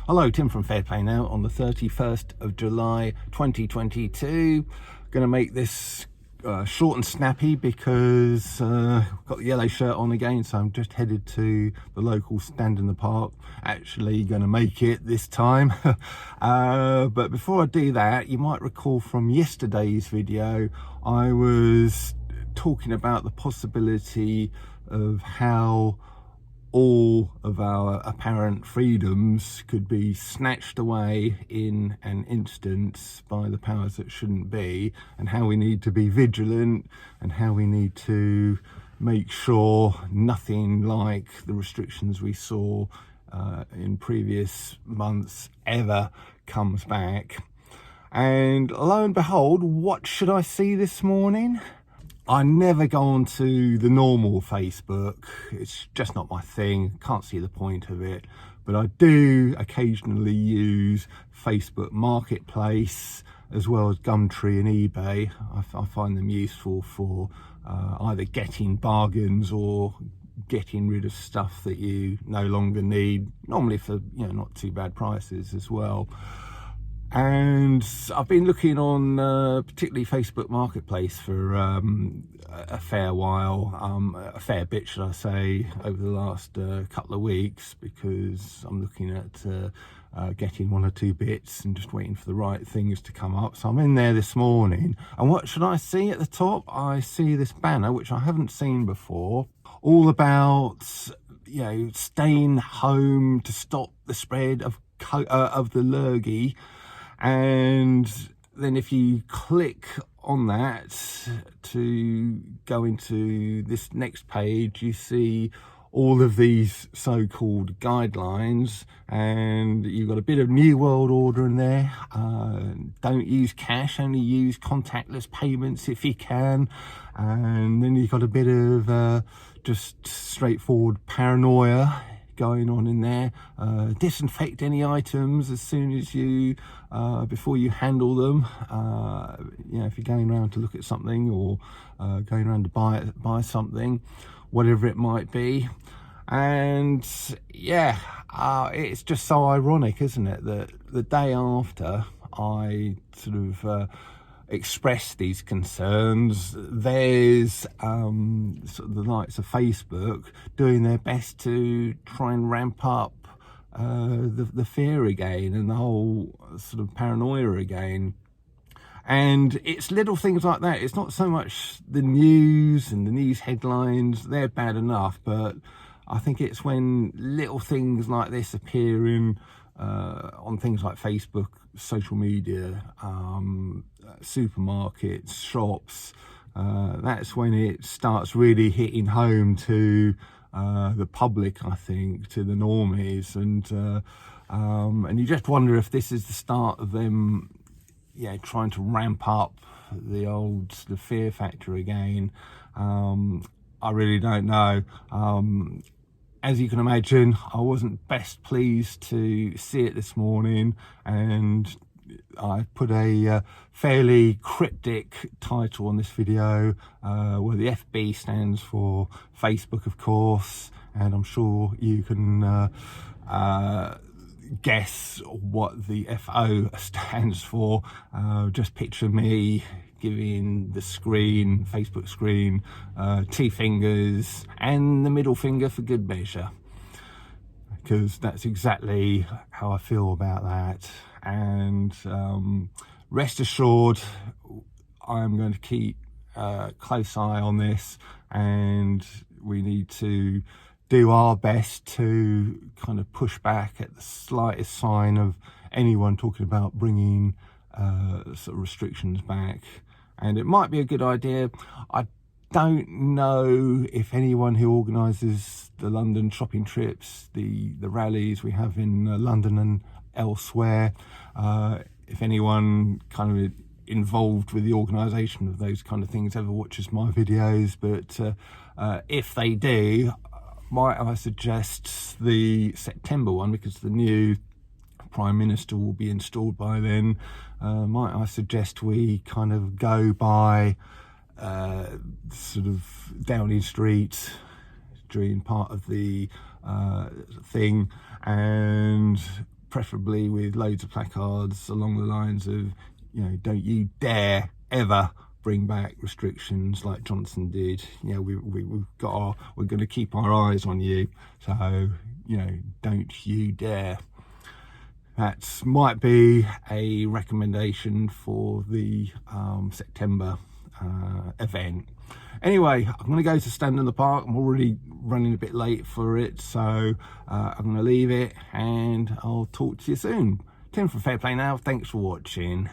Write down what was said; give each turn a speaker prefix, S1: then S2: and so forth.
S1: Hello, Tim from Fair Play Now on the 31st of July 2022. Going to make this short and snappy because I've got the yellow shirt on again, so I'm just headed to the local stand in the park. Actually going to make it this time. But before I do that, you might recall from yesterday's video I was talking about the possibility of how all of our apparent freedoms could be snatched away in an instant by the powers that shouldn't be, and how we need to be vigilant and how we need to make sure nothing like the restrictions we saw in previous months ever comes back. And lo and behold, what should I see this morning? I never go on to the normal Facebook. It's just not my thing. Can't see the point of it. But I do occasionally use Facebook Marketplace as well as Gumtree and eBay. I find them useful for either getting bargains or getting rid of stuff that you no longer need, normally for not too bad prices as well. And I've been looking on particularly Facebook Marketplace for a fair while, a fair bit should I say, over the last couple of weeks, because I'm looking at getting one or two bits and just waiting for the right things to come up. So I'm in there this morning, and what should I see at the top? I see this banner which I haven't seen before, all about staying home to stop the spread of the lurgy. And then if you click on that to go into this next page, you see all of these so-called guidelines, and you've got a bit of New World Order in there. Don't use cash, only use contactless payments if you can. And then you've got a bit of just straightforward paranoia going on in there. Disinfect any items as soon as you before you handle them. If you're going around to look at something or going around to buy something, whatever it might be. And it's just so ironic, isn't it, that the day after I sort of express these concerns, there's sort of the likes of Facebook doing their best to try and ramp up the fear again and the whole sort of paranoia again. And it's little things like that. It's not so much the news and the news headlines, they're bad enough, but I think it's when little things like this appear in on things like Facebook, social media, supermarkets, shops, that's when it starts really hitting home to the public, I think, to the normies, and you just wonder if this is the start of them trying to ramp up the fear factor again. I really don't know. As you can imagine, I wasn't best pleased to see it this morning, and I put a fairly cryptic title on this video where the FB stands for Facebook, of course, and I'm sure you can guess what the FO stands for. Just picture me giving the screen, Facebook screen, two fingers and the middle finger for good measure, because that's exactly how I feel about that. And rest assured, I'm going to keep a close eye on this, and we need to do our best to kind of push back at the slightest sign of anyone talking about bringing sort of restrictions back. And it might be a good idea. I don't know if anyone who organises the London shopping trips, the rallies we have in London and elsewhere, if anyone kind of involved with the organisation of those kind of things ever watches my videos, but if they do, might I suggest the September one, because the new Prime Minister will be installed by then. Might I suggest we kind of go by sort of Downing Street during part of the thing, and preferably with loads of placards along the lines of, you know, don't you dare ever bring back restrictions like Johnson did. You know, we're going to keep our eyes on you, so, you know, don't you dare. That might be a recommendation for the September event. Anyway, I'm going to go to Stand in the Park. I'm already running a bit late for it, so I'm going to leave it and I'll talk to you soon. Tim from Fair Play Now. Thanks for watching.